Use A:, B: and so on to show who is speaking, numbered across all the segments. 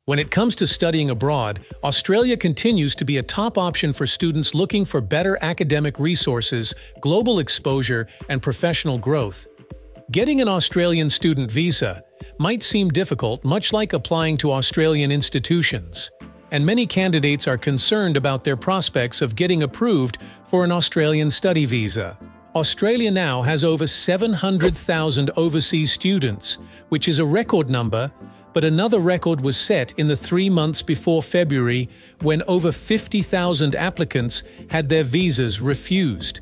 A: When it comes to studying abroad, Australia continues to be a top option for students looking for better academic resources, global exposure, and professional growth. Getting an Australian student visa might seem difficult, much like applying to Australian institutions, and many candidates are concerned about their prospects of getting approved for an Australian study visa. Australia now has over 700,000 overseas students, which is a record number, but another record was set in the 3 months before February when over 50,000 applicants had their visas refused.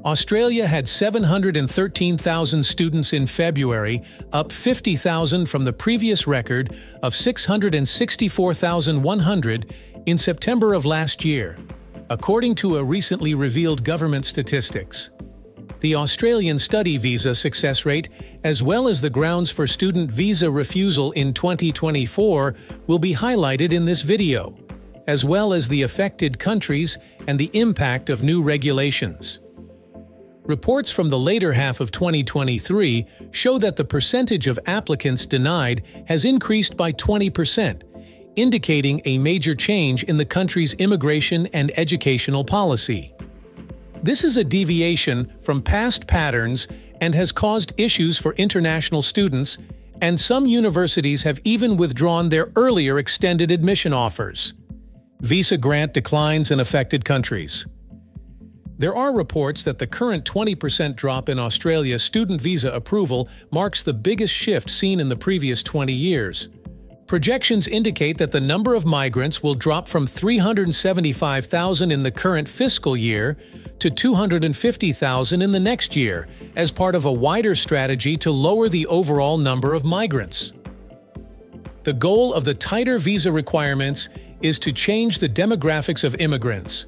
A: Australia had 713,000 students in February, up 50,000 from the previous record of 664,100 in September of last year, according to a recently revealed government statistics. The Australian study visa success rate, as well as the grounds for student visa refusal in 2024, will be highlighted in this video, as well as the affected countries and the impact of new regulations. Reports from the later half of 2023 show that the percentage of applicants denied has increased by 20%, indicating a major change in the country's immigration and educational policy. This is a deviation from past patterns and has caused issues for international students, and some universities have even withdrawn their earlier extended admission offers. Visa grant declines in affected countries. There are reports that the current 20% drop in Australia's student visa approval marks the biggest shift seen in the previous 20 years. Projections indicate that the number of migrants will drop from 375,000 in the current fiscal year to 250,000 in the next year, as part of a wider strategy to lower the overall number of migrants. The goal of the tighter visa requirements is to change the demographics of immigrants,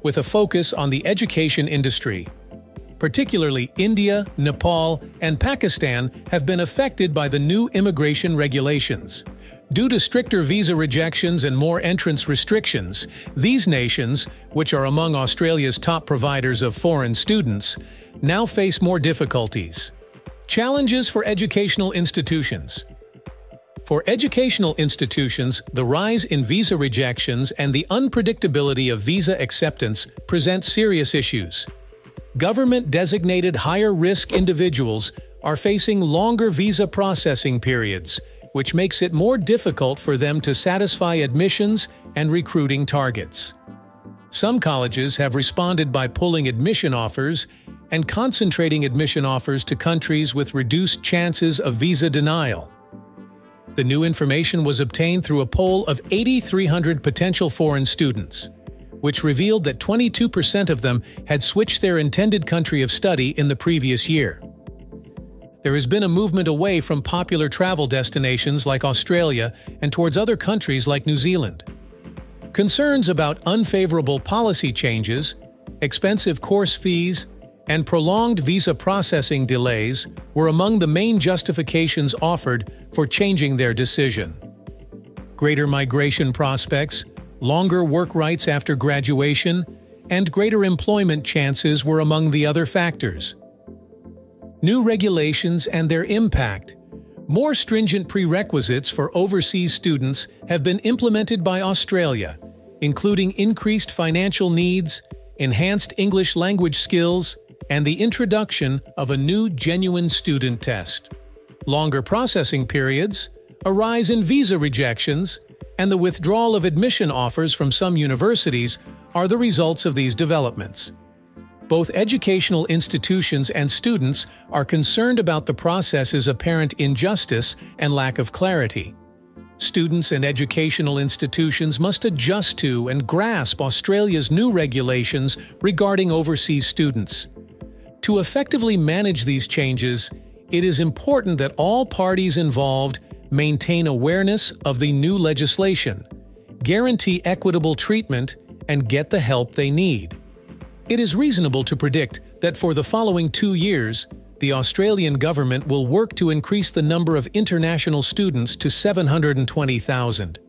A: with a focus on the education industry. Particularly India, Nepal, and Pakistan have been affected by the new immigration regulations. Due to stricter visa rejections and more entrance restrictions, these nations, which are among Australia's top providers of foreign students, now face more difficulties. Challenges for educational institutions. For educational institutions, the rise in visa rejections and the unpredictability of visa acceptance present serious issues. Government-designated higher-risk individuals are facing longer visa processing periods, which makes it more difficult for them to satisfy admissions and recruiting targets. Some colleges have responded by pulling admission offers and concentrating admission offers to countries with reduced chances of visa denial. The new information was obtained through a poll of 8,300 potential foreign students, which revealed that 22% of them had switched their intended country of study in the previous year. There has been a movement away from popular travel destinations like Australia and towards other countries like New Zealand. Concerns about unfavorable policy changes, expensive course fees, and prolonged visa processing delays were among the main justifications offered for changing their decision. Greater migration prospects, longer work rights after graduation, and greater employment chances were among the other factors. New regulations and their impact. More stringent prerequisites for overseas students have been implemented by Australia, including increased financial needs, enhanced English language skills, and the introduction of a new genuine student test. Longer processing periods, a rise in visa rejections, and the withdrawal of admission offers from some universities are the results of these developments. Both educational institutions and students are concerned about the process's apparent injustice and lack of clarity. Students and educational institutions must adjust to and grasp Australia's new regulations regarding overseas students. To effectively manage these changes, it is important that all parties involved maintain awareness of the new legislation, guarantee equitable treatment, and get the help they need. It is reasonable to predict that for the following 2 years, the Australian government will work to increase the number of international students to 720,000.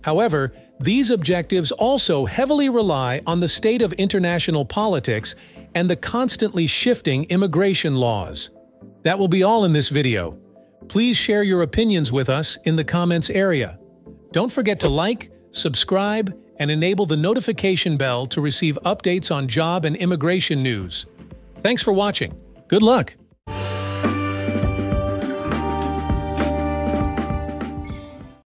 A: However, these objectives also heavily rely on the state of international politics and the constantly shifting immigration laws. That will be all in this video. Please share your opinions with us in the comments area. Don't forget to like, subscribe, and enable the notification bell to receive updates on job and immigration news. Thanks for watching. Good luck!